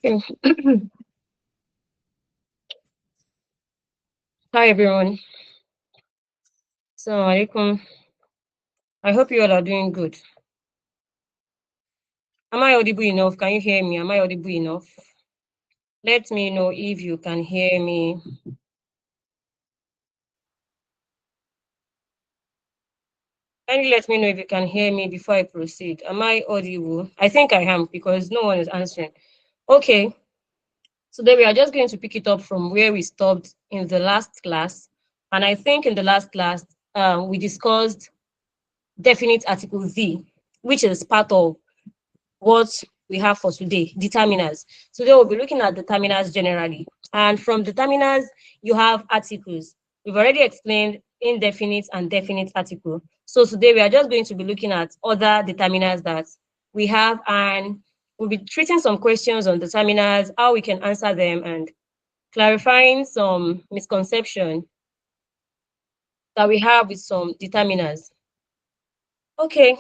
Okay. Hi everyone. Assalamu alaikum. I hope you all are doing good. Am I audible enough? Can you hear me? Am I audible enough? Let me know if you can hear me. Kindly let me know if you can hear me before I proceed. Am I audible? I think I am because no one is answering. Okay. Today we are just going to pick it up from where we stopped in the last class. And I think in the last class, we discussed definite article Z, which is part of what we have for today, determiners. Today we'll be looking at determiners generally. And from determiners, you have articles. We've already explained indefinite and definite article. So today we are just going to be looking at other determiners that we have, and we'll be treating some questions on determiners, how we can answer them, and clarifying some misconception that we have with some determiners. Okay,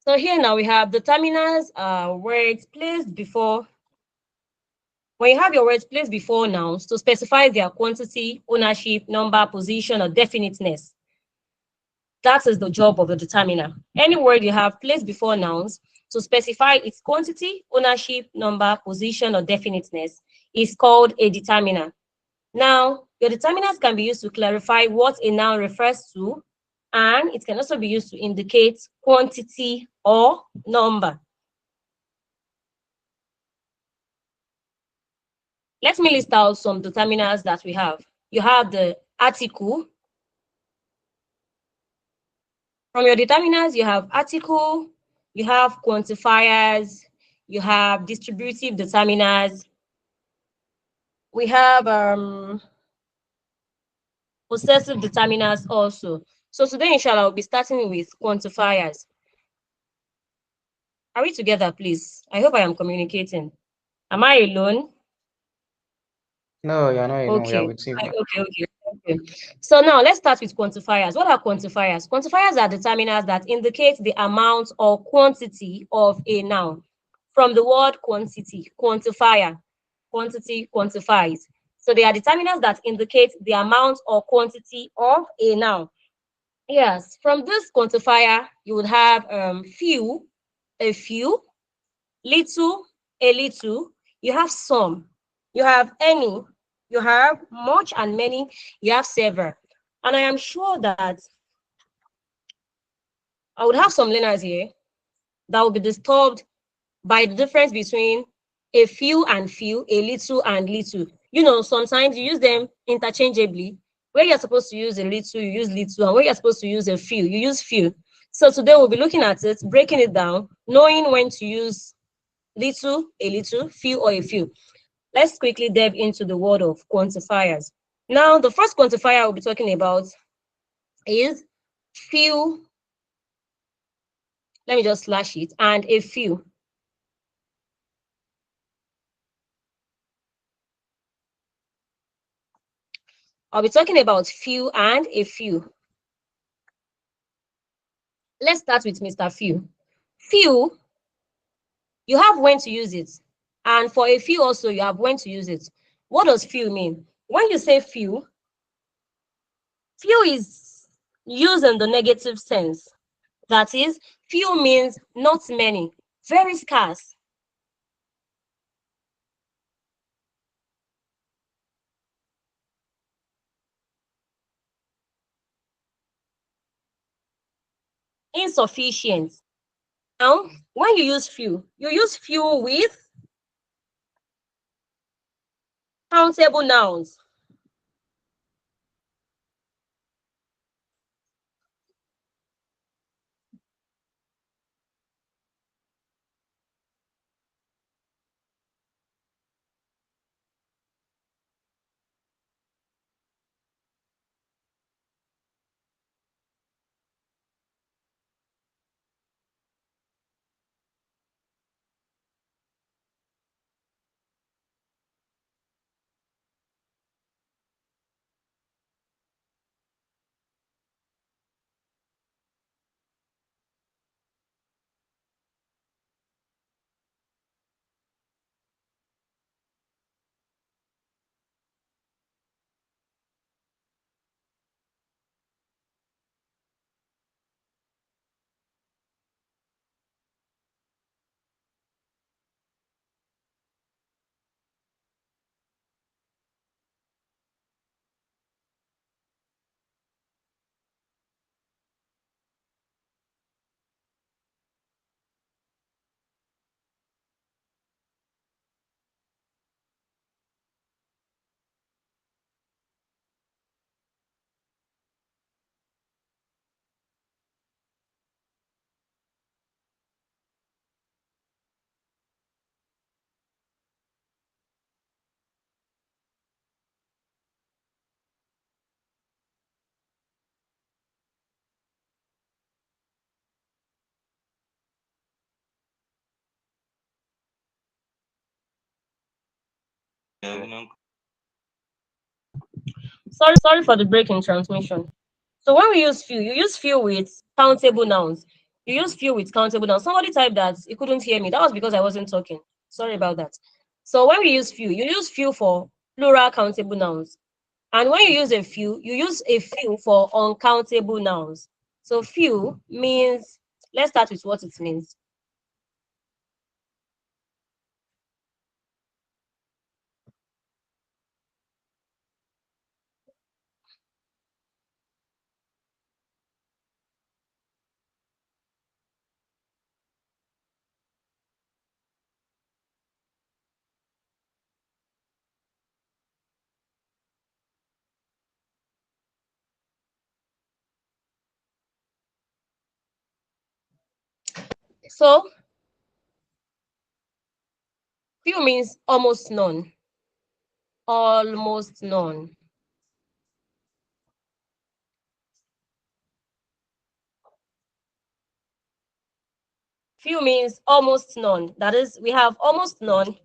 so here now we have determiners, words placed before. When you have your words placed before nouns to specify their quantity, ownership, number, position, or definiteness, that is the job of the determiner. Any word you have placed before nouns to specify its quantity, ownership, number, position, or definiteness is called a determiner. Now, your determiners can be used to clarify what a noun refers to, and it can also be used to indicate quantity or number. Let me list out some determiners that we have. You have the article. From your determiners, you have article, you have quantifiers, you have distributive determiners, we have possessive determiners also. So today, inshallah, I'll be starting with quantifiers. Are we together, please? I hope I am communicating. Am I alone? No, you're not alone. We are Okay. with you. Okay. So now let's start with quantifiers. What are quantifiers? Quantifiers are determiners that indicate the amount or quantity of a noun. From the word quantity, quantifier, quantity quantifies. So they are determiners that indicate the amount or quantity of a noun. Yes, from this quantifier, you would have few, a few, little, a little. You have some, you have any, you have much and many, you have several. And I am sure that I would have some learners here that will be disturbed by the difference between a few and few, a little and little. You know, sometimes you use them interchangeably. Where you're supposed to use a little, you use little, and where you're supposed to use a few, you use few. So today we'll be looking at it, breaking it down, knowing when to use little, a little, few, or a few. Let's quickly delve into the world of quantifiers. Now, the first quantifier we'll be talking about is few. Let me just slash it, and a few. I'll be talking about few and a few. Let's start with Mr. Few. Few, you have when to use it. And for a few also, you have when to use it. What does few mean? When you say few, few is used in the negative sense. That is, few means not many, very scarce. Insufficient. Now, when you use few with countable nouns. Sorry for the break in transmission. So when we use few, you use few with countable nouns. You use few with countable nouns. Somebody typed that he couldn't hear me. That was because I wasn't talking. Sorry about that. So when we use few, you use few for plural countable nouns. And when you use a few for uncountable nouns. So few means, let's start with what it means. So few means almost none. Almost none. Few means almost none. That is, we have almost none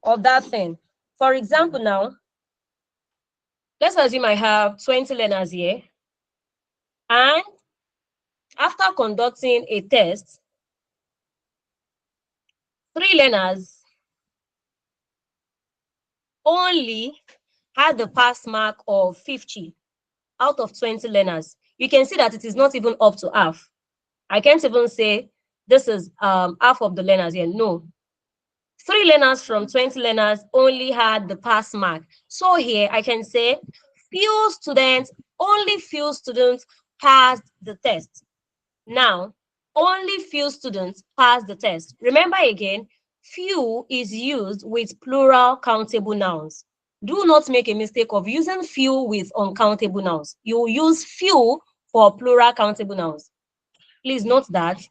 of that thing. For example, now, let's assume I have 20 learners here. And after conducting a test, 3 learners only had the pass mark of 50 out of 20 learners. You can see that it is not even up to half. I can't even say this is half of the learners here. No. 3 learners from 20 learners only had the pass mark. So here I can say only few students passed the test. Now, only few students passed the test. Remember again, few is used with plural countable nouns. Do not make a mistake of using few with uncountable nouns. You use few for plural countable nouns. Please note that.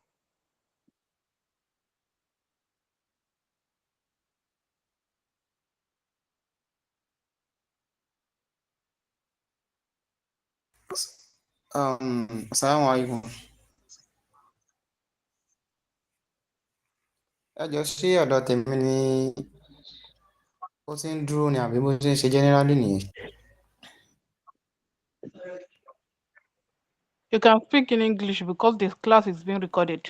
Assalamu alaikum. Ẹ jọ ṣé ọ̀dọ̀ tèmi ni ó ti ń dúró ni àbí bó ṣe ń ṣe generally nìyẹn? You can speak in English because this class is being recorded.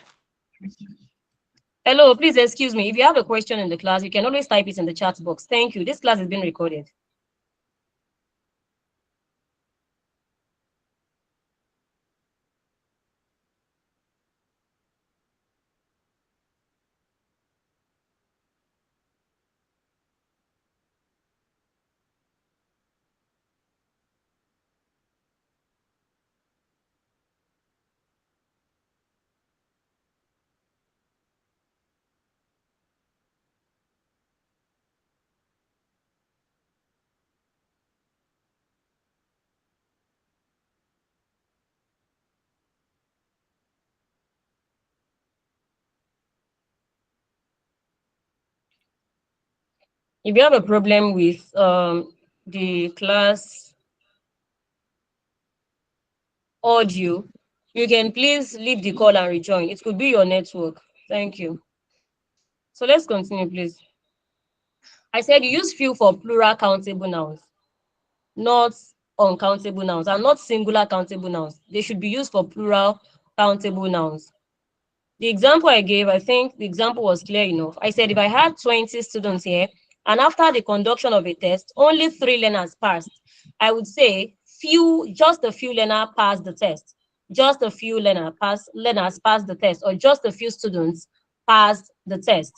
Hello, please excuse me. If you have a question in the class, you can always type it in the chat box. Thank you. This class is being recorded. If you have a problem with the class audio, you can please leave the call and rejoin. It could be your network. Thank you. So let's continue, please. I said you use few for plural countable nouns, not uncountable nouns, and not singular countable nouns. They should be used for plural countable nouns. The example I gave, I think the example was clear enough. I said if I had 20 students here, and after the conduction of a test, only 3 learners passed, I would say just a few learners passed the test. Just a few learners passed the test, or just a few students passed the test.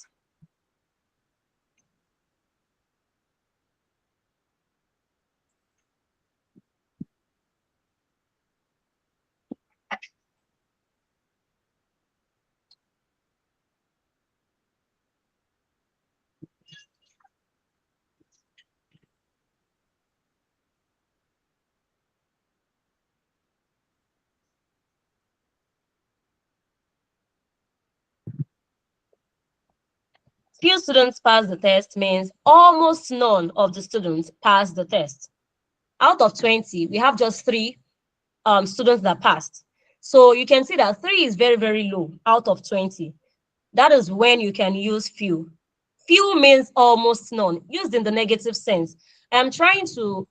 Few students passed the test means almost none of the students passed the test. Out of 20, we have just 3 students that passed. So you can see that 3 is very, very low out of 20. That is when you can use few. few means almost none, used in the negative sense. I am trying to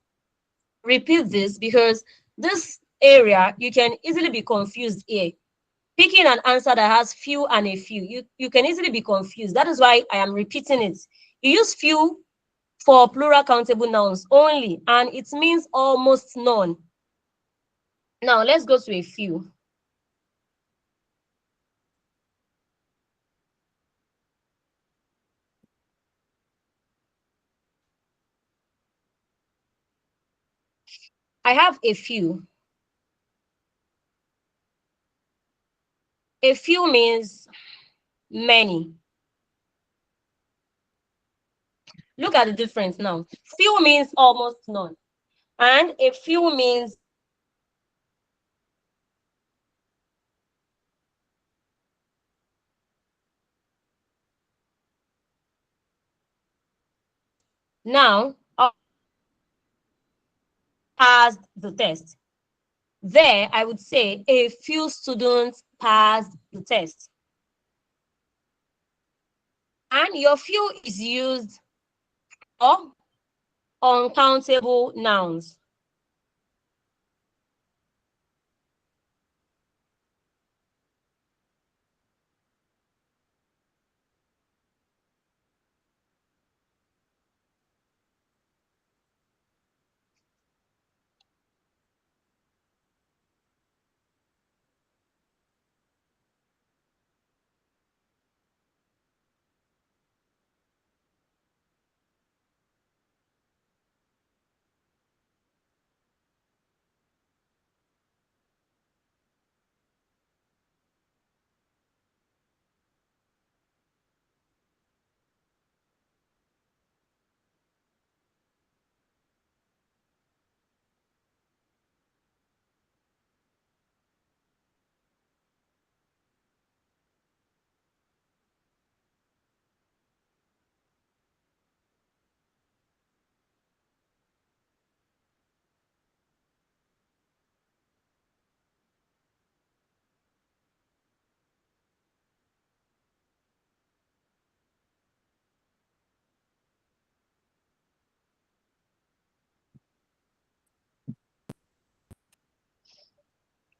repeat this because this area, you can easily be confused here. Picking an answer that has few and a few, you can easily be confused. That is why I am repeating it. You use few for plural countable nouns only, and it means almost none. Now, let's go to a few. I have a few. A few means many. Look at the difference now. Few means almost none, and a few means now passed the test. There, I would say a few students passed the test. And your few is used for uncountable nouns.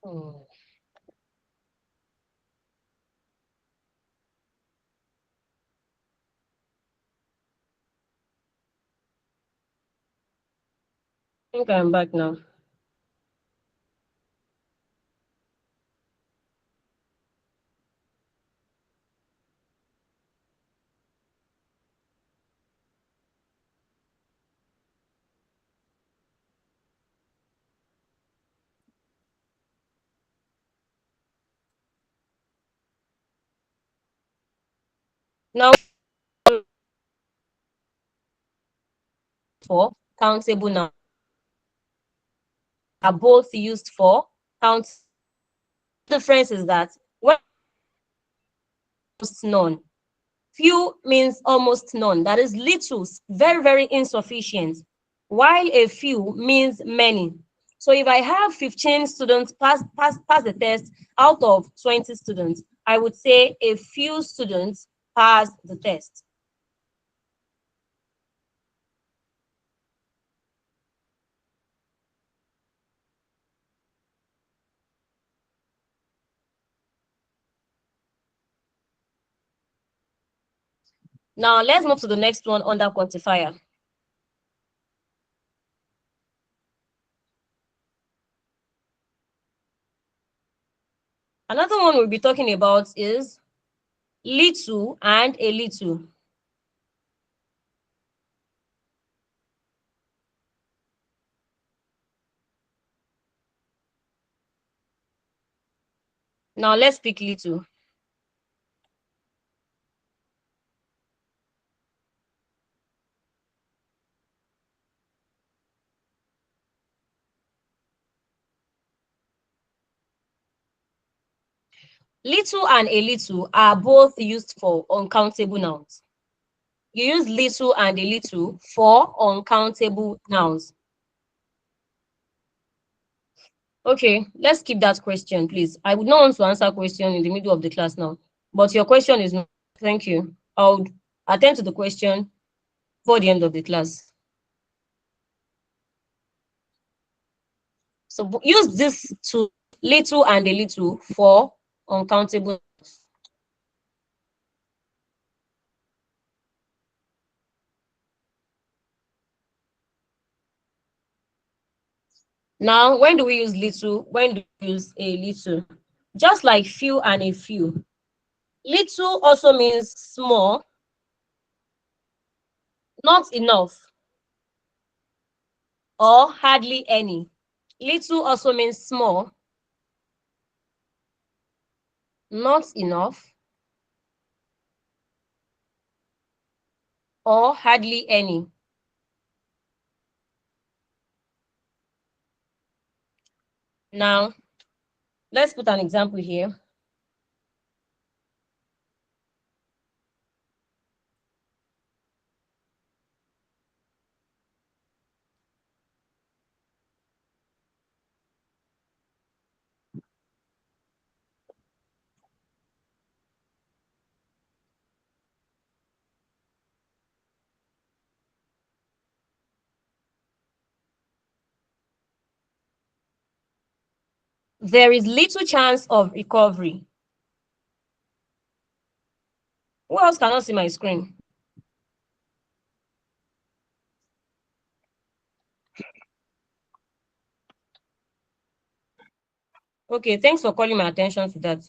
Hmm. I think I'm back now. Now, for countable nouns are both used for count. The difference is that when almost none, few means almost none. That is little, very, very insufficient, while a few means many. So if I have 15 students pass the test out of 20 students, I would say a few students pass the test. Now let's move to the next one under quantifier. Another one we'll be talking about is little and a little. Now let's pick little. Little and a little are both used for uncountable nouns. You use little and a little for uncountable nouns. Okay, let's keep that question, please. I would not want to answer a question in the middle of the class now, but your question is not. Thank you. attend to the question before the end of the class. So use this to little and a little for uncountable. Now, when do we use little? When do we use a little? Just like few and a few. Little also means small, not enough, or hardly any. Little also means small, not enough, or hardly any. Now, let's put an example here. There is little chance of recovery. Who else cannot see my screen? Okay, thanks for calling my attention to that.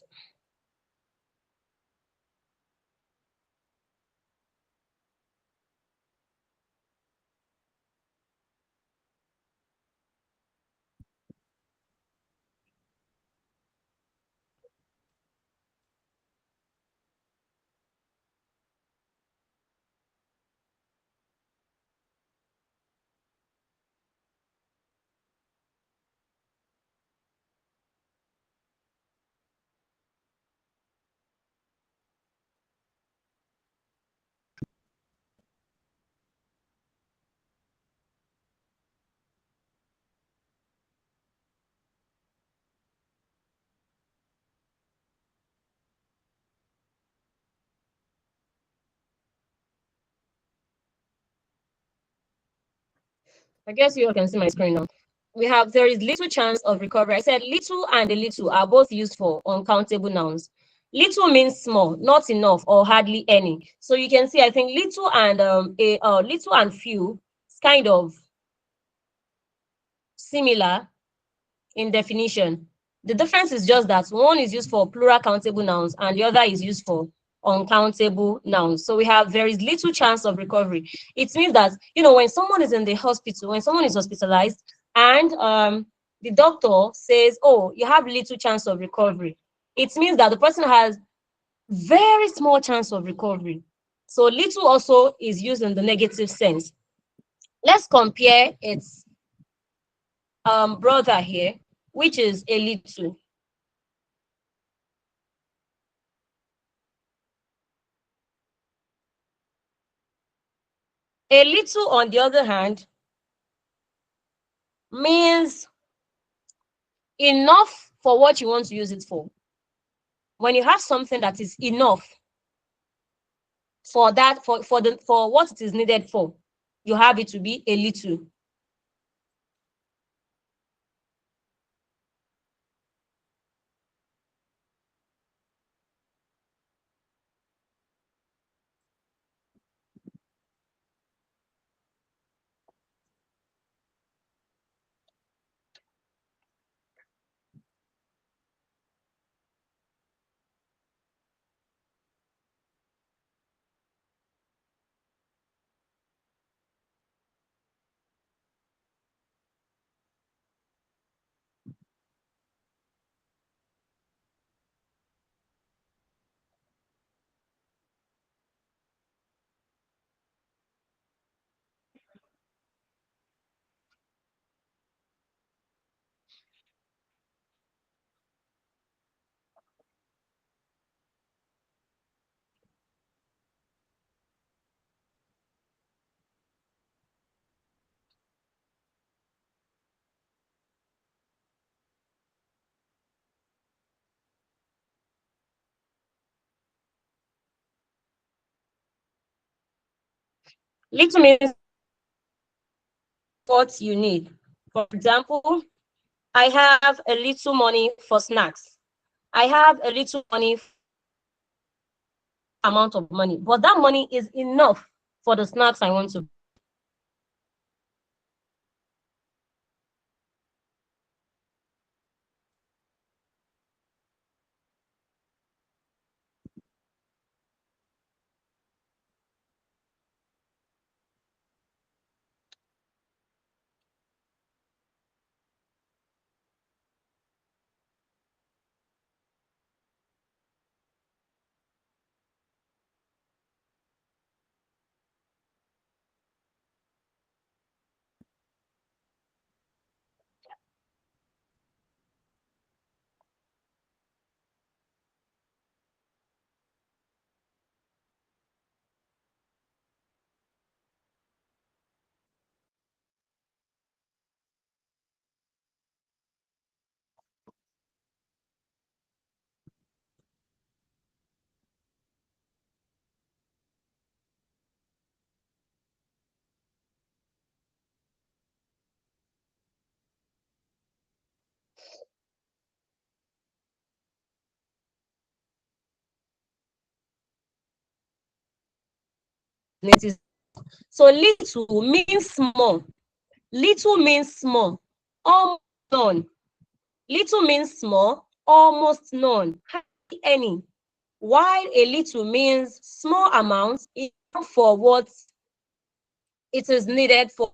I guess you all can see my screen now. We have there is little chance of recovery. I said little and a little are both used for uncountable nouns. Little means small, not enough, or hardly any. So you can see, I think little and little and few is kind of similar in definition. The difference is just that one is used for plural countable nouns and the other is used for uncountable nouns. So we have there is little chance of recovery. It means that, when someone is in the hospital, when someone is hospitalized and the doctor says, oh, you have little chance of recovery, it means that the person has very small chance of recovery. So little also is used in the negative sense. Let's compare its brother here, which is a little. A little, on the other hand, means enough for what you want to use it for. When you have something that is enough for that, for what it is needed for, you have it to be a little. Little means what you need. For example, I have a little money for snacks. I have a little money, amount of money, but that money is enough for the snacks I want to. So little means small. Little means small. Almost none. Little means small. Almost none. Hardly any. While a little means small amounts for what it is needed for.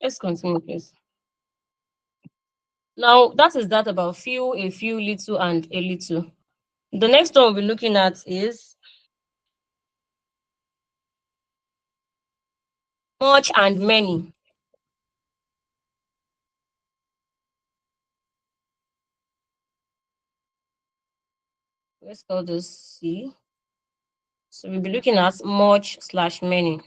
Let's continue, please. Now, that is that about few, a few, little, and a little. The next one we'll be looking at is much and many. Let's call this C. So we'll be looking at much slash many.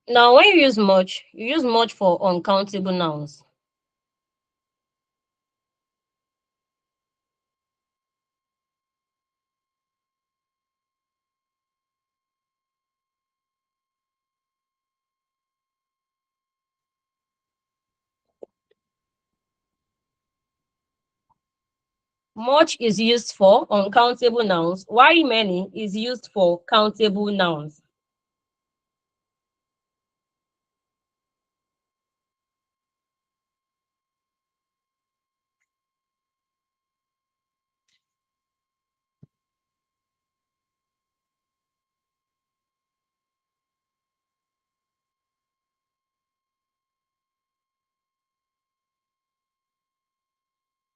Now, when you use much for uncountable nouns. Much is used for uncountable nouns, while many is used for countable nouns.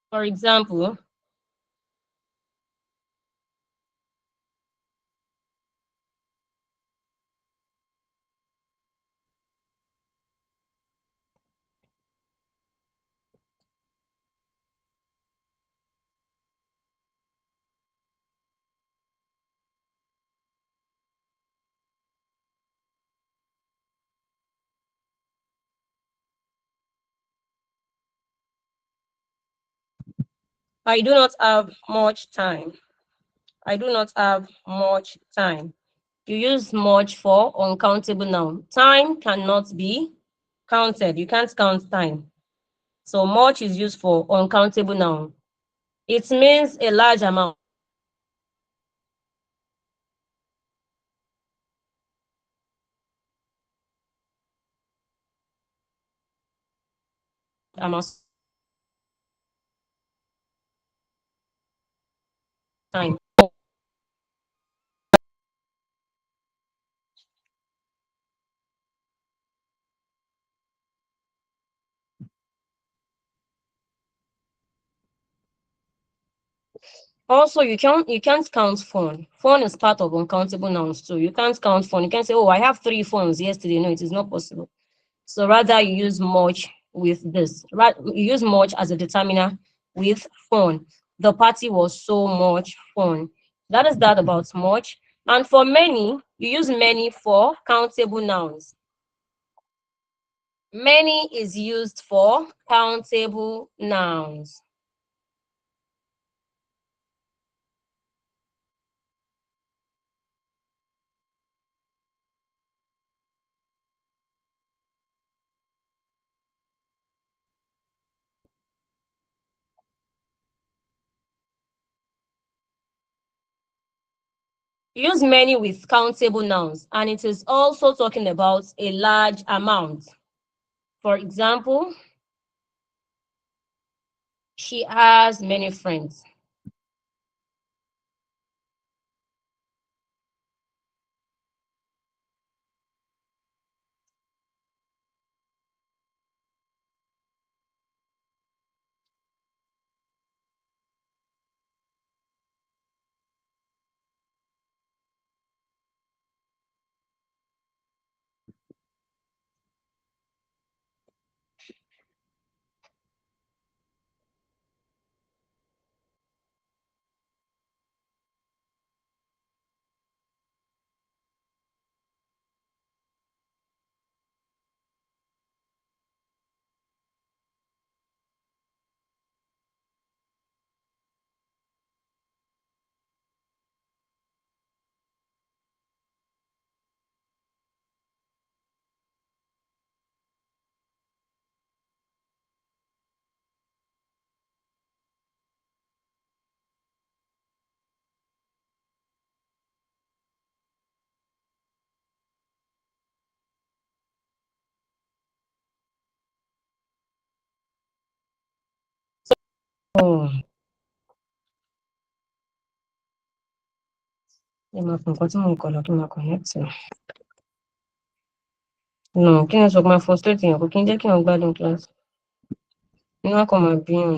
For example, I do not have much time. I do not have much time. You use much for uncountable noun. Time cannot be counted. You can't count time. So much is used for uncountable noun. It means a large amount. Amount time. Also, you can't count phone. Phone is part of uncountable nouns too. You can't count phone. You can't say, oh, I have 3 phones yesterday. No, it is not possible. So rather you use much with this. You use much as a determiner with phone. The party was so much fun. That is that about much. And for many, you use many for countable nouns. Many is used for countable nouns. Use many with countable nouns, and it is also talking about a large amount. For example, she has many friends. Oh, ẹ máa fi nǹkan tí mò ń kọ lọ kí n máa connect ẹ̀. No, kí network máa frustrate èèyàn kò kí ń jẹ́ kí èèyàn gbádùn class. Inú á kàn máa bí yàn.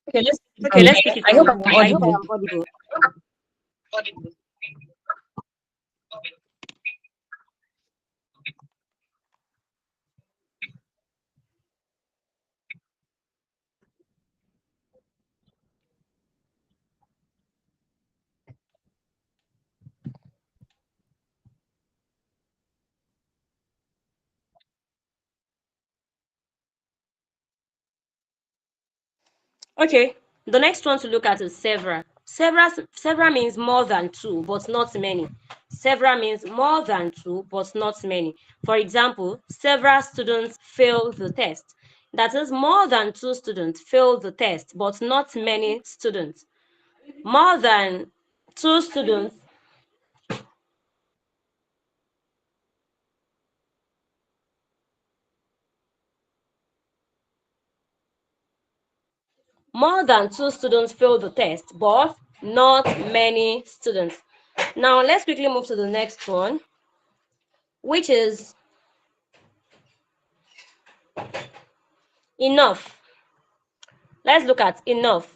Okay, let's pick it I from hope I am I hope I audible. am audible. Okay, the next one to look at is several. Several means more than two, but not many. Several means more than two, but not many. For example, several students failed the test. That is, more than two students failed the test, but not many students. More than two students More than two students failed the test, but not many students. Now, let's quickly move to the next one, which is enough. Let's look at enough.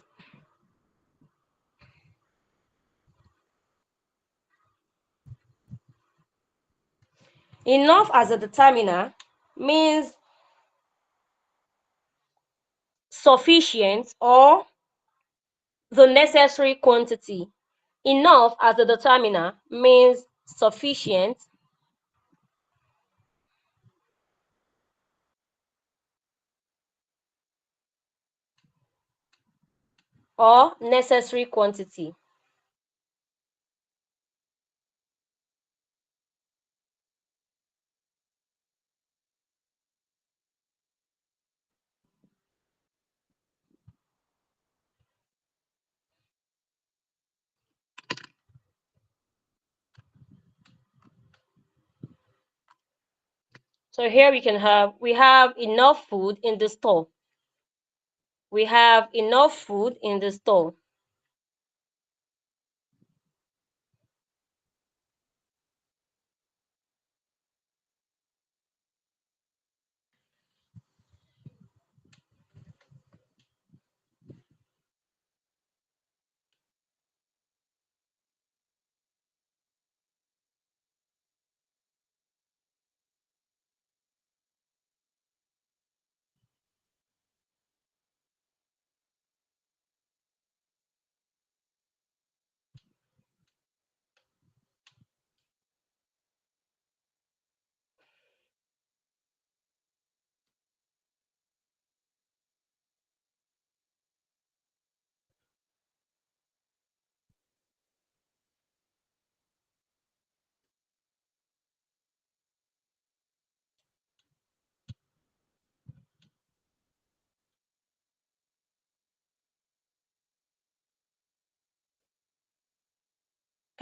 Enough as a determiner means sufficient or the necessary quantity. Enough as a determiner means sufficient or necessary quantity. So here we have enough food in the store. We have enough food in the store.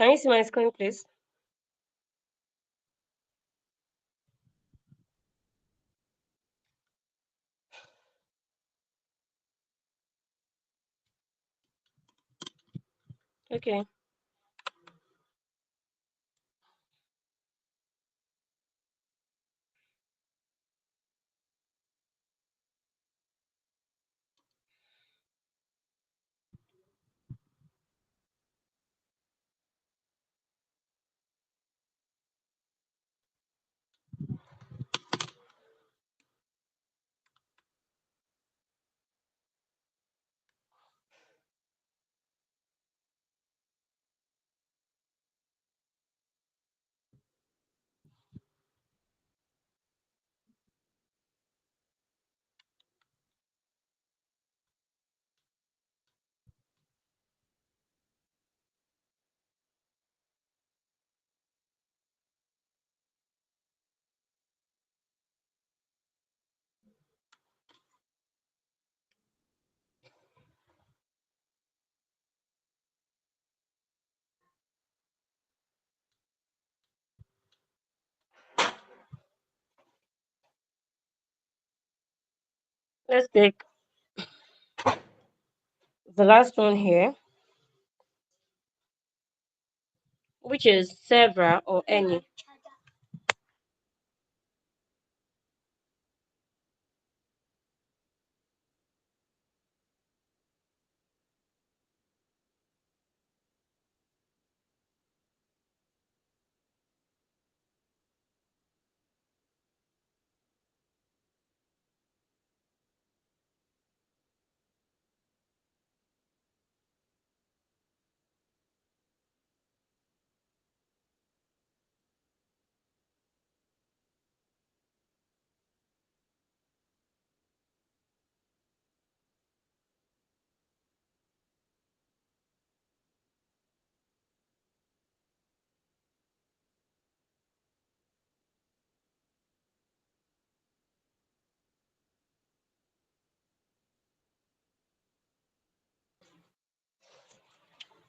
Can you see my screen, please? Okay. Let's take the last one here, which is several or any.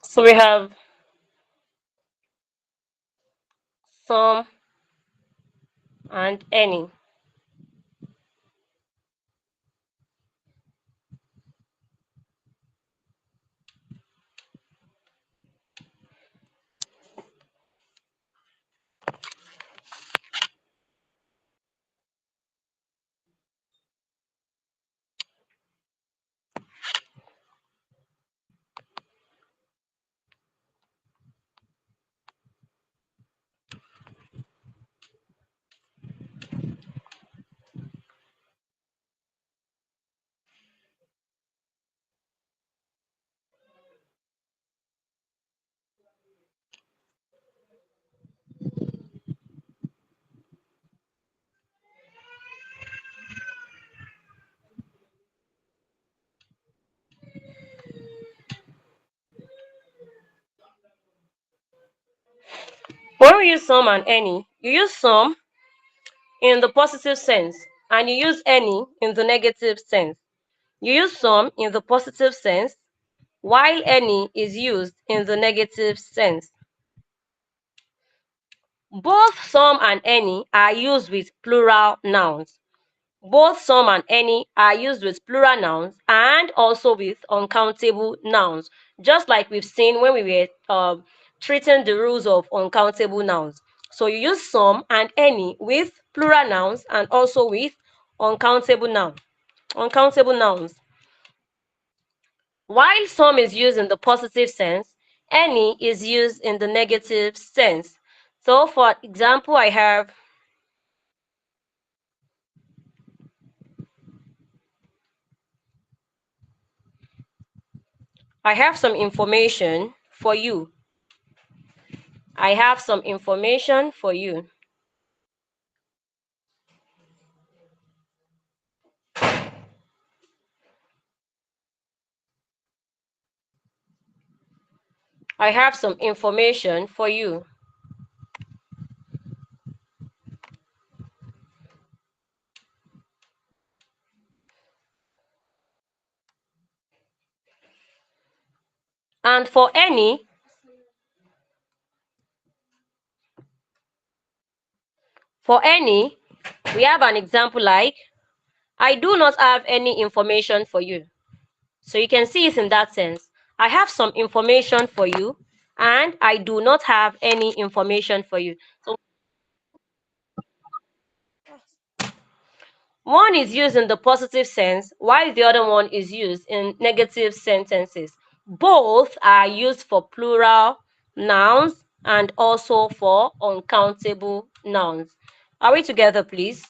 So we have some and any. When we use some and any, you use some in the positive sense and you use any in the negative sense. You use some in the positive sense while any is used in the negative sense. Both some and any are used with plural nouns. Both some and any are used with plural nouns and also with uncountable nouns, just like we've seen when we were treating the rules of uncountable nouns. So you use some and any with plural nouns and also with uncountable nouns. Uncountable nouns. While some is used in the positive sense, any is used in the negative sense. So for example, I have some information for you. I have some information for you. I have some information for you. And for any, For any, we have an example like, I do not have any information for you. So you can see it in that sense. I have some information for you, and I do not have any information for you. So one is used in the positive sense, while the other one is used in negative sentences. Both are used for plural nouns and also for uncountable nouns. Are we together, please?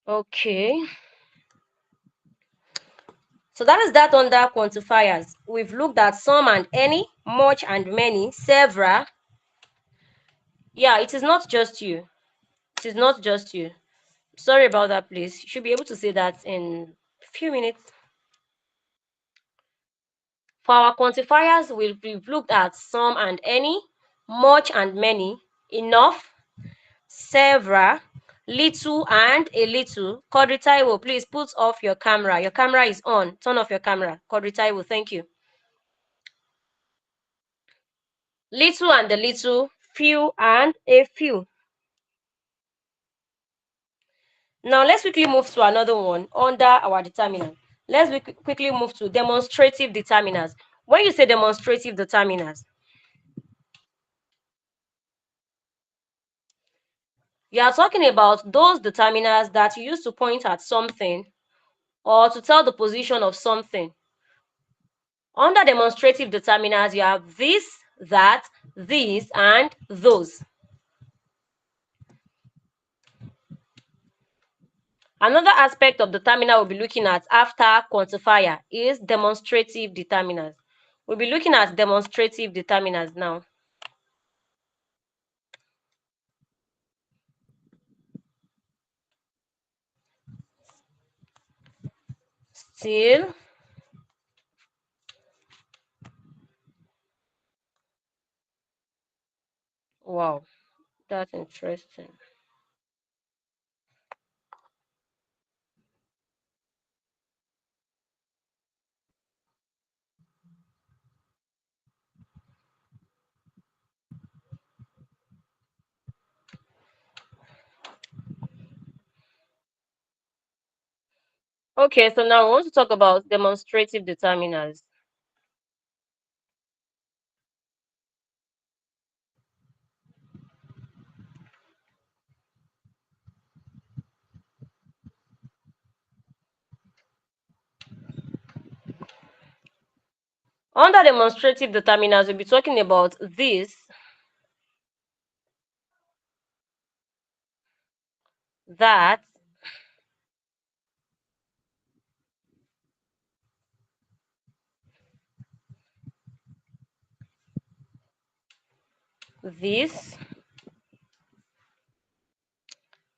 Okay. So that is that under quantifiers. We've looked at some and any, much and many, several. Yeah, it is not just you. It is not just you. Sorry about that, please. You should be able to say that in a few minutes. For our quantifiers, we've looked at some and any, much and many, enough, several, little and a little. Kodritaiwo, please put off your camera. Your camera is on. Turn off your camera. Kodritaiwo, thank you. Little and a little, few and a few. Now let's quickly move to another one under our determinant. Let's quickly move to demonstrative determinants. When you say demonstrative determinants, you are talking about those determinants that you use to point at something or to tell the position of something. Under demonstrative determinants, you have this, that, these, and those. Another aspect of determinant we'll be looking at after quantifier is demonstrative determinants. We'll be looking at demonstrative determinants now. Still. Wow, that's interesting. Okay, so now we want to talk about demonstrative determinants. Under demonstrative determinants, we'll be talking about this, that, this,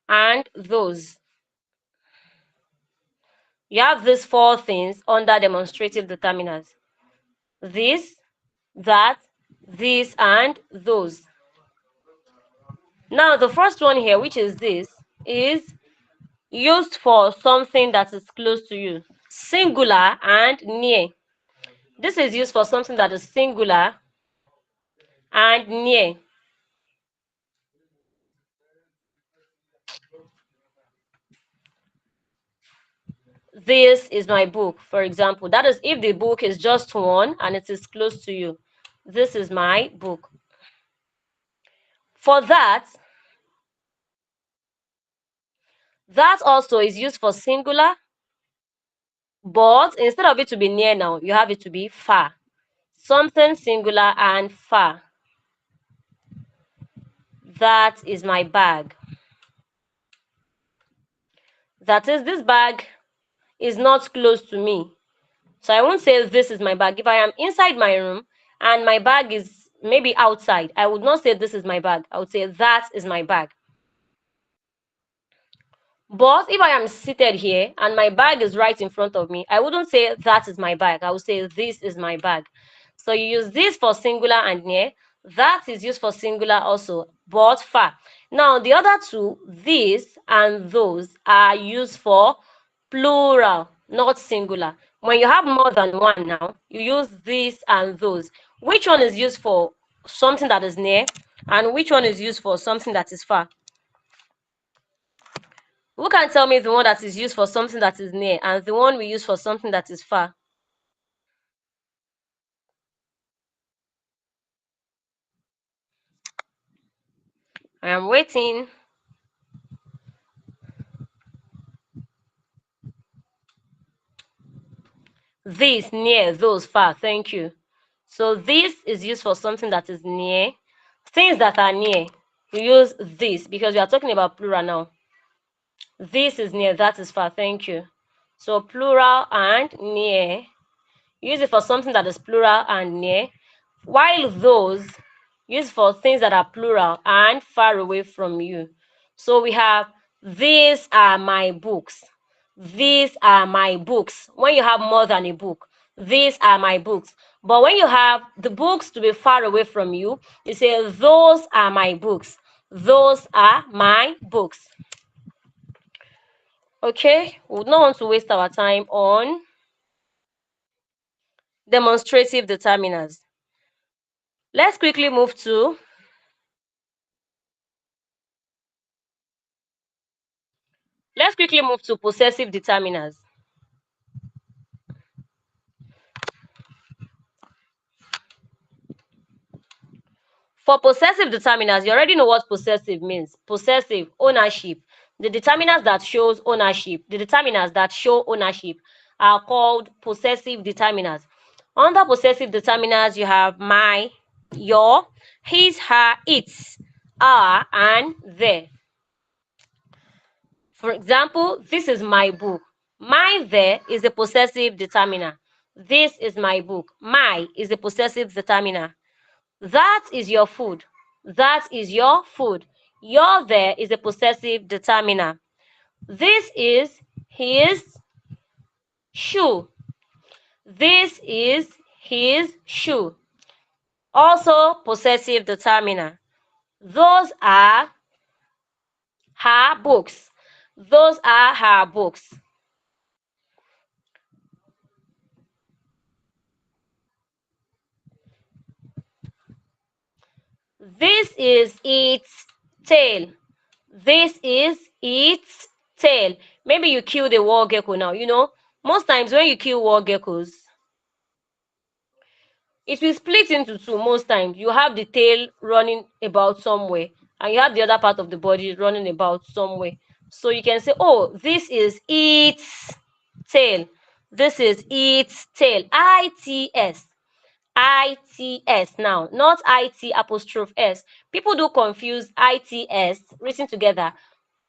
and those. You have these four things under demonstrative determinants. This, that, this, and those. Now, the first one here, which is this, is used for something that is close to you. Singular and near. This is used for something that is singular and near. This is my book, for example. That is if the book is just one and it is close to you. This is my book. For that also is used for singular, but instead of it to be near now, you have it to be far. Something singular and far. That is my bag. That is, this bag is not close to me. So I won't say this is my bag. If I am inside my room and my bag is maybe outside, I would not say this is my bag. I would say that is my bag. But if I am seated here and my bag is right in front of me, I wouldn't say that is my bag. I would say this is my bag. So you use this for singular and near. That is used for singular also, but far. Now, the other two, this and those, are used for plural, not singular. When you have more than one now, you use this and those. Which one is used for something that is near, and which one is used for something that is far? Who can tell me the one that is used for something that is near and the one we use for something that is far? I am waiting. This, near, those, far. Thank you. So this is used for something that is near. Things that are near, you use this because we are talking about plural now. This is near, that is far. Thank you. So plural and near. Use it for something that is plural and near. While those, use for things that are plural and far away from you. So we have, these are my books. These are my books. When you have more than a book, these are my books. But when you have the books to be far away from you, you say, those are my books. Those are my books. Okay, we would not want to waste our time on demonstrative determiners. Let's quickly move to possessive determiners. For possessive determiners, you already know what possessive means. Possessive, ownership. The determiners that shows ownership, the determiners that show ownership are called possessive determiners. Under possessive determiners, you have my, your, his, her, its, our, and their. For example, this is my book. My there is a possessive determiner. This is my book. My is a possessive determiner. That is your food. That is your food. Your there is a possessive determiner. This is his shoe. This is his shoe. Also possessive determiner. Those are her books. Those are her books. This is its tail. This is its tail. Maybe you kill the wall gecko now. You know, most times when you kill wall geckos, it will split into two. Most times you have the tail running about somewhere and you have the other part of the body running about somewhere. So you can say, oh, this is its tail. This is its tail. ITS. ITS now, not IT apostrophe S. People do confuse ITS written together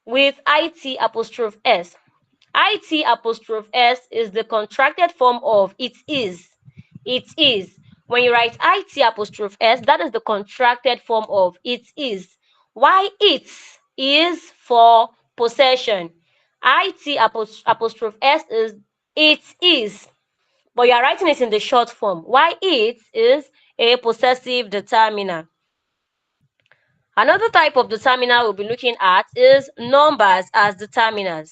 with IT apostrophe S. IT apostrophe S is the contracted form of it is. It is. When you write IT apostrophe S, that is the contracted form of it is. Why it is for possession. IT apostrophe S is it is, but you are writing it in the short form. Why it is a possessive determiner. Another type of determiner we'll be looking at is numbers as determiners.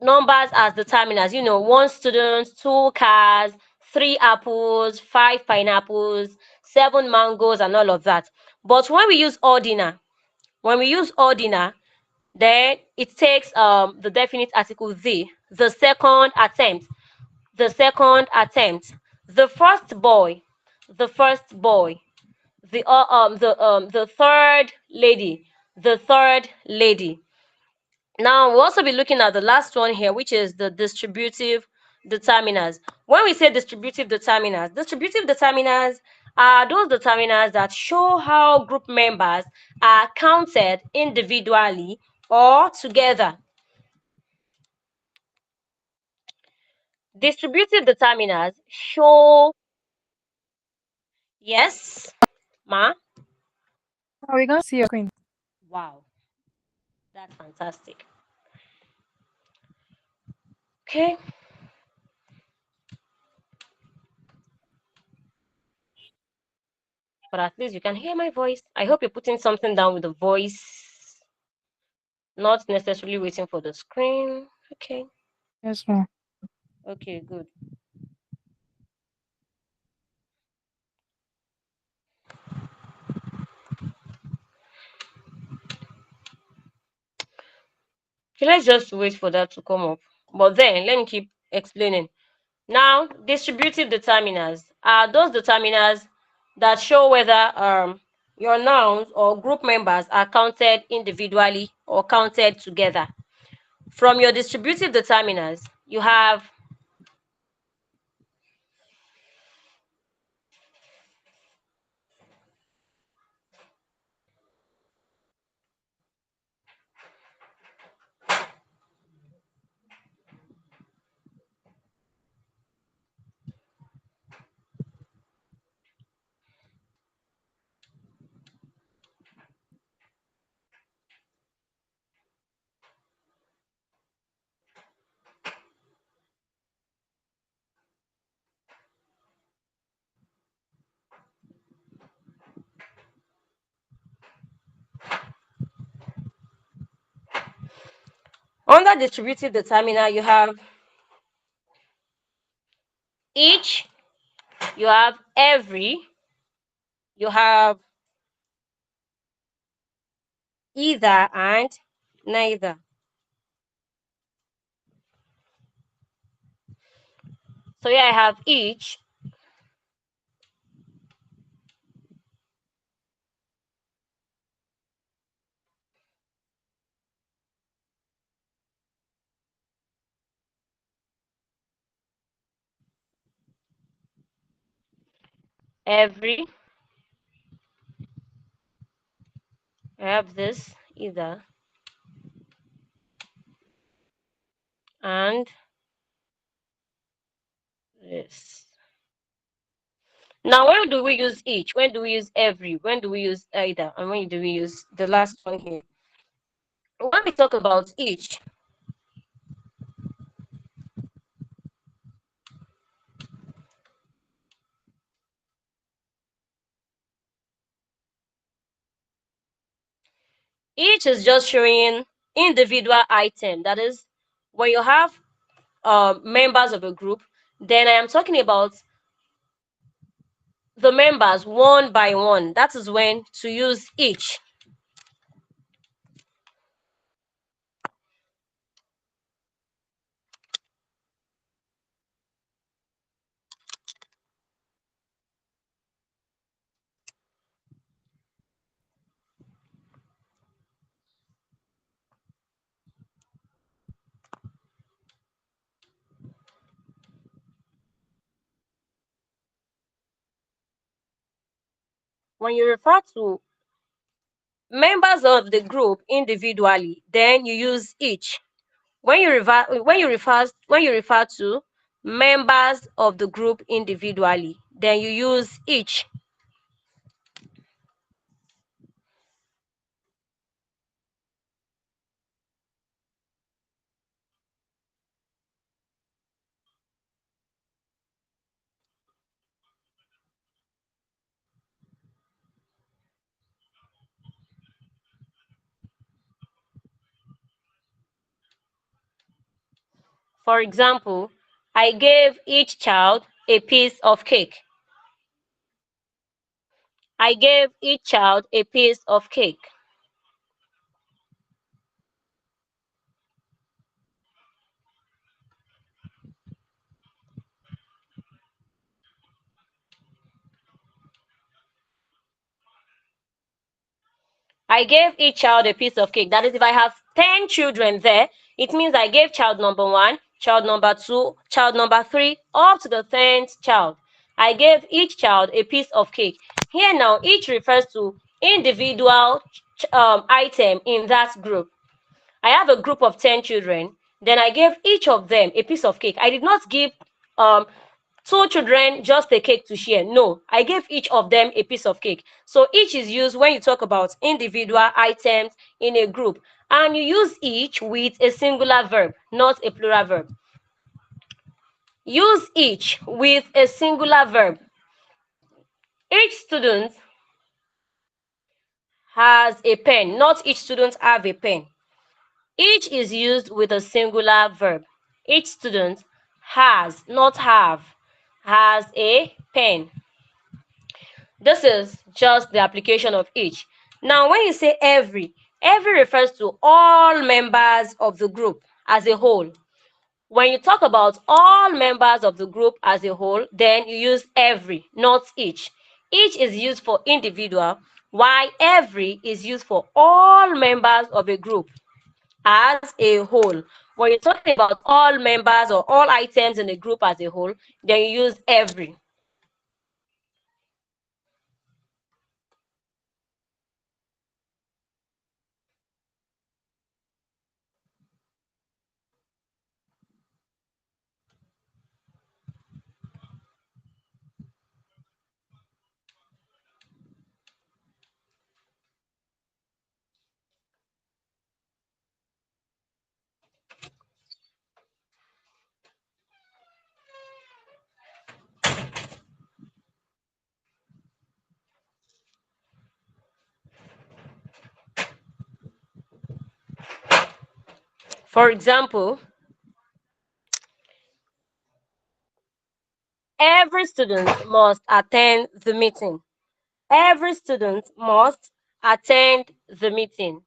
Numbers as determiners, you know, 1 student, 2 cars, 3 apples, 5 pineapples, 7 mangoes, and all of that. But when we use ordinal, then it takes the definite article the second attempt, the second attempt, the first boy, the first boy, the third lady, the third lady. Now we'll also be looking at the last one here, which is the distributive determiners. When we say distributive determiners are those determiners that show how group members are counted individually or together. Distributive determiners show, yes, ma? Oh, we can't see your screen. Wow, that's fantastic. Okay. But at least you can hear my voice. I hope you're putting something down with the voice, not necessarily waiting for the screen. Okay. Yes, ma'am. Okay, good. Okay, let's just wait for that to come up. But then let me keep explaining. Now, distributive determiners are those determiners that show whether your nouns or group members are counted individually or counted together. From your distributive determiners, you have under distributive determiner, you have each, you have every, you have either and neither. So here I have each, every, I have this either and this. Now, when do we use each? When do we use every? When do we use either? And when do we use the last one here? When we talk about each is just showing individual item. That is, when you have members of a group, then I am talking about the members one by one. That is when to use each. When you refer to members of the group individually, then you use each. When you refer to members of the group individually, then you use each. For example, I gave each child a piece of cake. I gave each child a piece of cake. I gave each child a piece of cake. That is, if I have 10 children there, it means I gave child number 1, child number 2, child number 3, up to the 10th child. I gave each child a piece of cake. Here now, each refers to individual item in that group. I have a group of 10 children. Then I gave each of them a piece of cake. I did not give um, 2 children just a cake to share. No, I gave each of them a piece of cake. So each is used when you talk about individual items in a group. And you use each with a singular verb, not a plural verb. Use each with a singular verb. Each student has a pen. Not each student have a pen. Each is used with a singular verb. Each student has, not have, has a pen. This is just the application of each. Now, when you say every Every refers to all members of the group as a whole. When you talk about all members of the group as a whole, then you use every, not each. Each is used for individual, while every is used for all members of a group as a whole. When you're talking about all members or all items in a group as a whole, then you use every. For example, every student must attend the meeting. Every student must attend the meeting.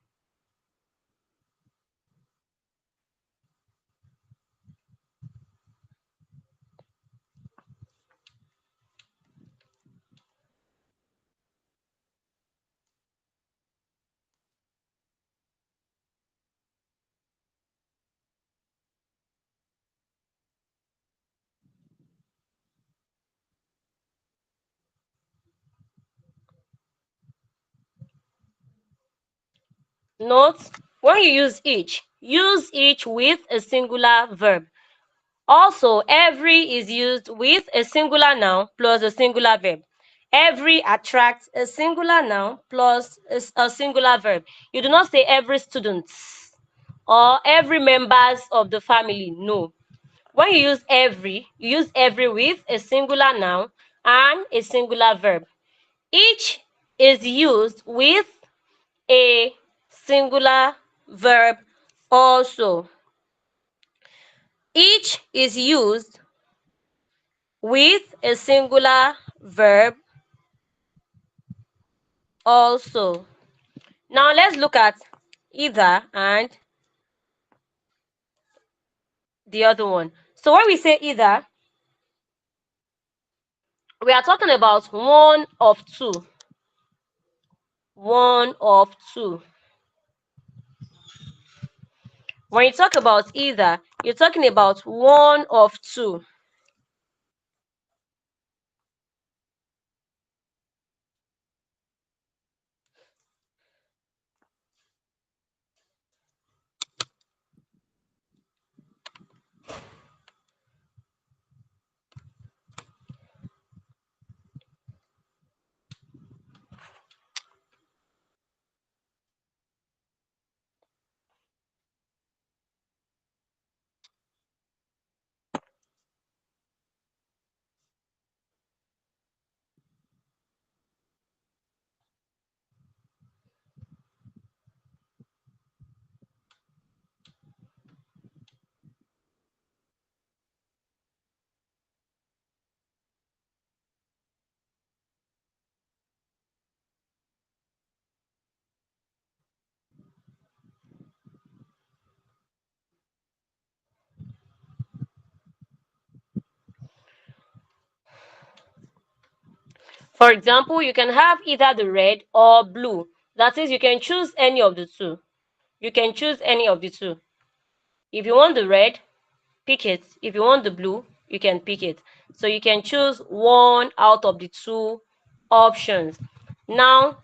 Note, when you use each with a singular verb. Also, every is used with a singular noun plus a singular verb. Every attracts a singular noun plus a singular verb. You do not say every student or every members of the family. No. When you use every with a singular noun and a singular verb. Each is used with a singular verb also. Each is used with a singular verb also. Now let's look at either and the other one. So when we say either, we are talking about one of two. One of two. When you talk about either, you're talking about one of two. For example, you can have either the red or blue. That is, you can choose any of the two. You can choose any of the two. If you want the red, pick it. If you want the blue, you can pick it. So you can choose one out of the two options. Now,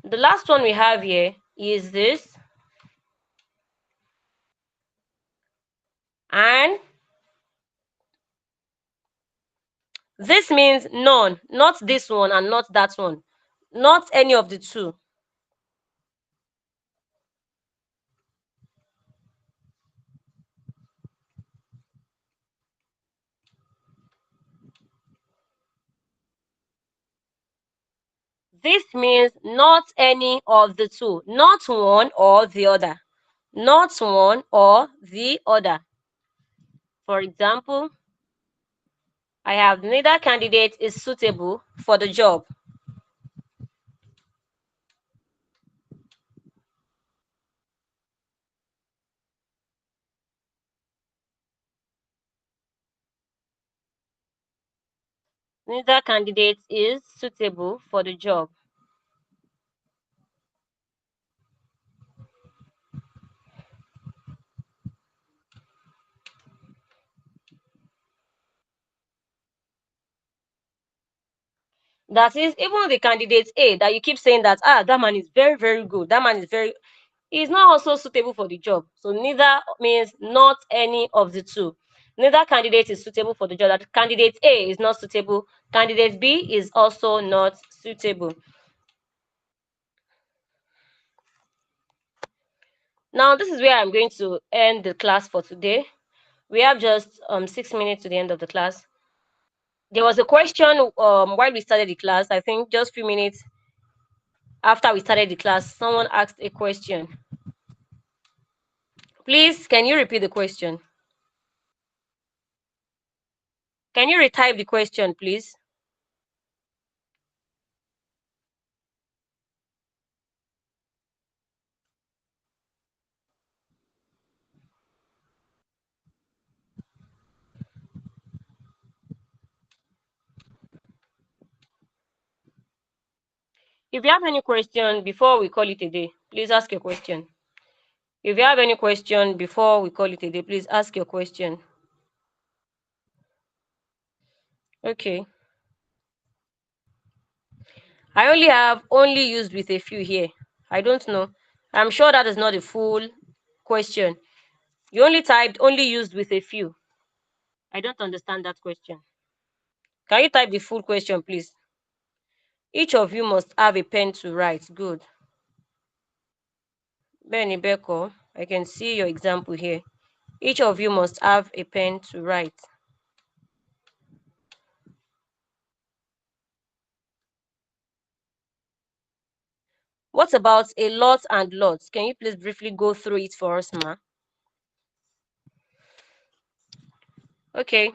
the last one we have here is this. And this means none, not this one and not that one. Not any of the two. This means not any of the two, not one or the other. Not one or the other. For example, I have neither candidate is suitable for the job. Neither candidate is suitable for the job. That is, even the candidate A that you keep saying that, that man is very, very good, that man is not also suitable for the job. So neither means not any of the two. Neither candidate is suitable for the job. That candidate A is not suitable. Candidate B is also not suitable. Now, this is where I'm going to end the class for today. We have just 6 minutes to the end of the class. There was a question while we started the class. I think just a few minutes after we started the class, someone asked a question. Please, can you repeat the question? Can you retype the question, please? If you have any question before we call it a day, please ask your question. If you have any question before we call it a day, please ask your question. Okay. I only have only used with a few here. I don't know. I'm sure that is not a full question. You only typed only used with a few. I don't understand that question. Can you type the full question, please? Each of you must have a pen to write. Good. Benny Beko, I can see your example here. Each of you must have a pen to write. What about a lot and lots? Can you please briefly go through it for us, ma? Okay.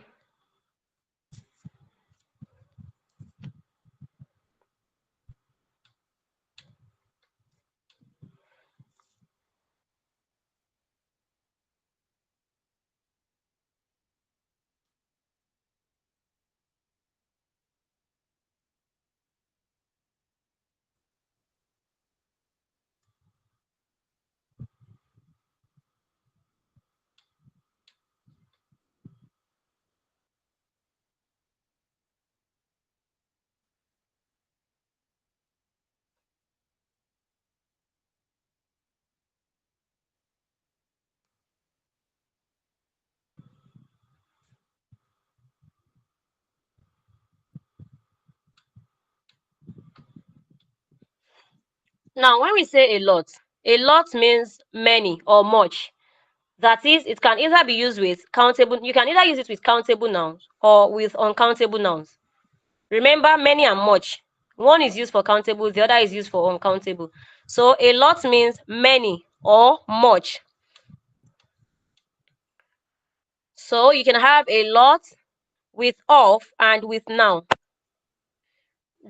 Now, when we say a lot means many or much. That is, it can either be used with countable, you can either use it with countable nouns or with uncountable nouns. Remember, many and much. One is used for countable, the other is used for uncountable. So a lot means many or much. So you can have a lot with of and with now.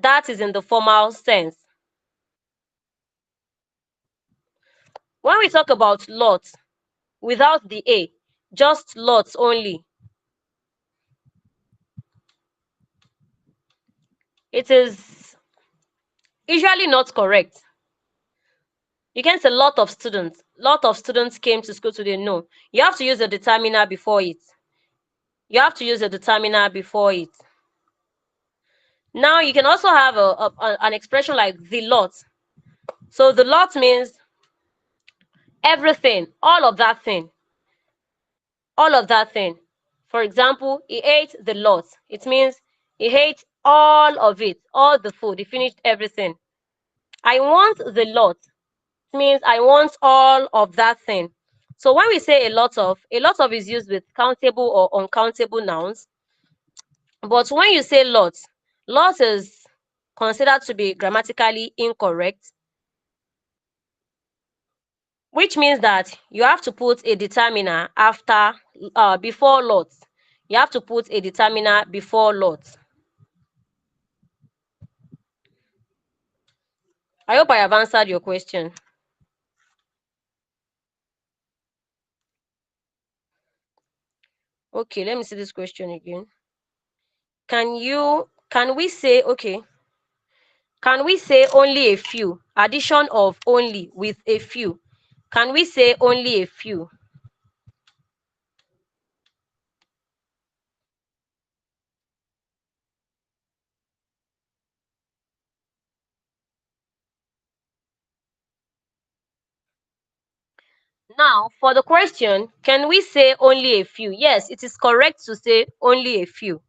That is in the formal sense. When we talk about lots, without the a, just lots only, it is usually not correct. You can say lot of students. Lot of students came to school today. No, you have to use a determiner before it. You have to use a determiner before it. Now you can also have an expression like the lot. So the lot means everything, all of that thing, all of that thing. For example, he ate the lot. It means he ate all of it, all the food. He finished everything. I want the lot. It means I want all of that thing. So when we say a lot of is used with countable or uncountable nouns. But when you say lot is considered to be grammatically incorrect, which means that you have to put a determiner after before lot. You have to put a determiner before lot. I hope I have answered your question. Okay, let me see this question again. Can you can we say, okay, can we say only a few? Addition of only with a few. Can we say only a few? Now, for the question, can we say only a few? Yes, it is correct to say only a few.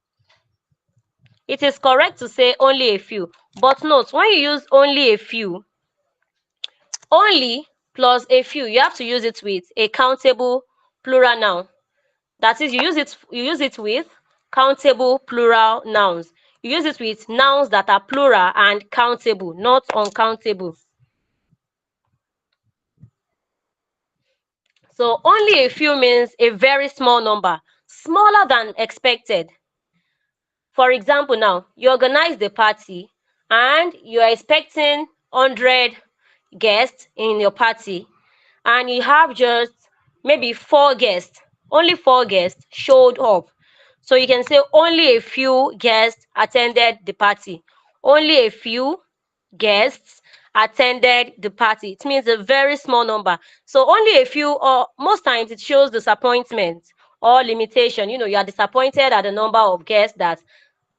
It is correct to say only a few. But note, when you use only a few, only plus a few, you have to use it with a countable plural noun. That is, you use it with countable plural nouns. You use it with nouns that are plural and countable, not uncountable. So only a few means a very small number, smaller than expected. For example, now you organize the party and you are expecting 100 guests in your party, and you have just maybe 4 guests, only 4 guests showed up. So you can say only a few guests attended the party. Only a few guests attended the party. It means a very small number. So only a few, or most times it shows disappointment or limitation. You are disappointed at the number of guests that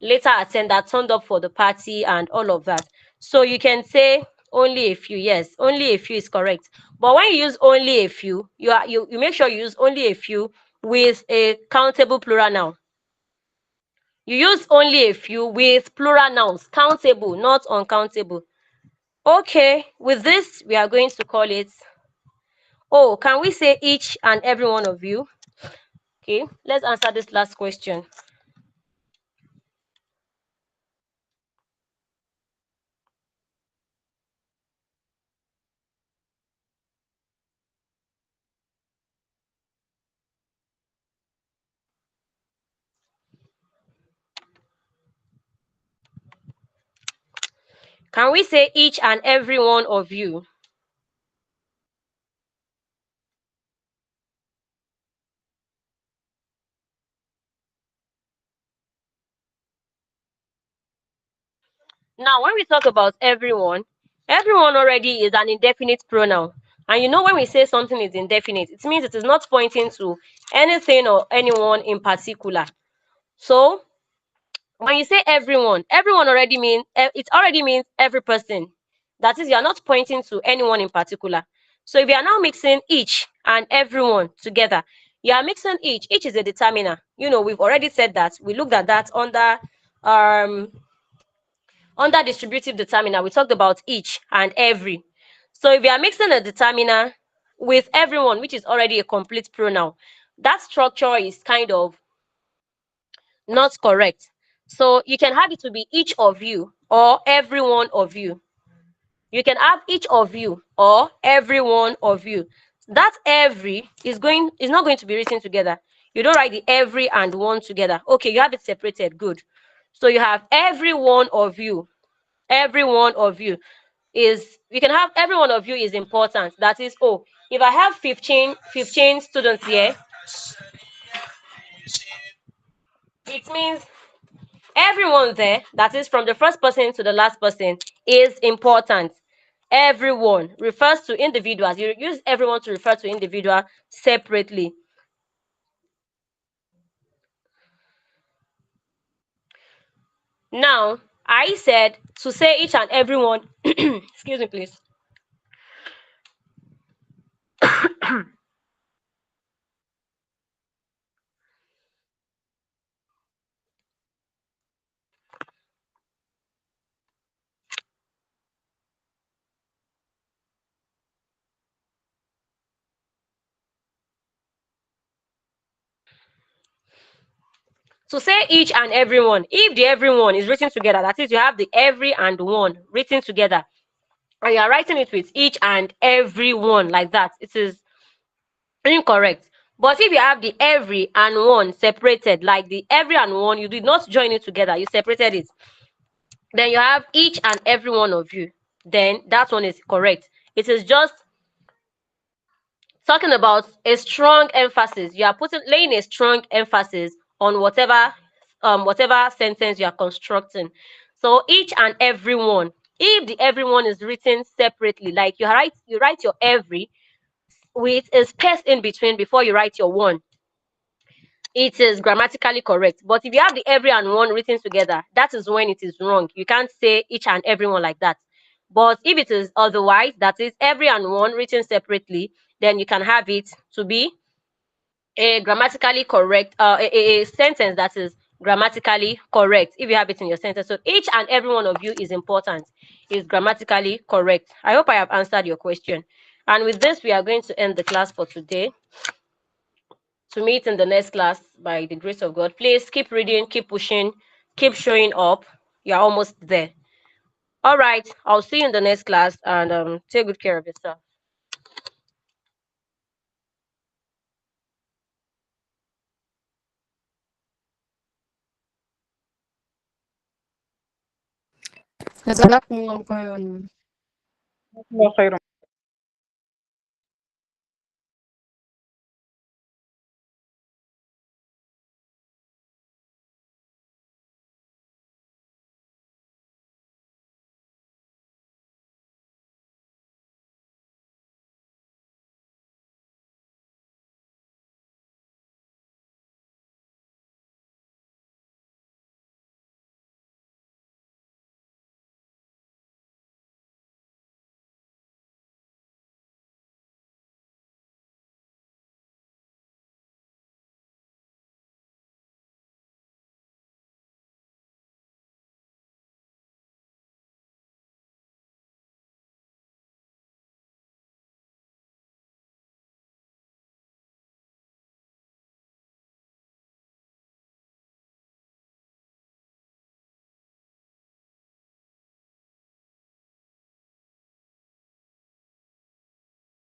that turned up for the party and all of that. So you can say only a few. Yes, only a few is correct. But when you use only a few, you make sure you use only a few with a countable plural noun. You use only a few with plural nouns, countable, not uncountable. Okay, with this, we are going to call it. Oh, can we say each and every one of you? Okay, let's answer this last question. Can we say each and every one of you? Now, when we talk about everyone, everyone already is an indefinite pronoun. And when we say something is indefinite, it means it is not pointing to anything or anyone in particular. So, when you say everyone already means, it already means every person. That is, you are not pointing to anyone in particular. So if you are now mixing each and everyone together, you are mixing each. Each is a determiner. We've already said that. We looked at that under distributive determiner. We talked about each and every. So if you are mixing a determiner with everyone, which is already a complete pronoun, that structure is kind of not correct. So you can have it to be each of you or every one of you. You can have each of you or every one of you. That every is not going to be written together. You don't write the every and one together. Okay, you have it separated. Good. So you have every one of you. Every one of you is, you can have every one of you is important. That is, oh, if I have 15 students here, it means everyone there, that is from the first person to the last person, is important. Everyone refers to individuals. You use everyone to refer to individual separately. Now, I said to say each and everyone, excuse me, please. To say each and everyone, if the everyone is written together, that is, you have the every and one written together, and you are writing it with each and every one like that, it is incorrect. But if you have the every and one separated, like the every and one, you did not join it together, you separated it, then you have each and every one of you, then that one is correct. It is just talking about a strong emphasis. You are laying a strong emphasis on whatever whatever sentence you are constructing. So each and every one, if the everyone is written separately, like you write your every with a space in between before you write your one, it is grammatically correct. But if you have the every and one written together, that is when it is wrong. You can't say each and every one like that. But if it is otherwise, that is every and one written separately, then you can have it to be a grammatically correct, a sentence that is grammatically correct if you have it in your sentence. So each and every one of you is important, is grammatically correct. I hope I have answered your question. And with this, we are going to end the class for today. To meet in the next class by the grace of God. Please keep reading, keep pushing, keep showing up. You're almost there. All right. I'll see you in the next class, and take good care of yourself. جزاكم الله خيرا. خيرا.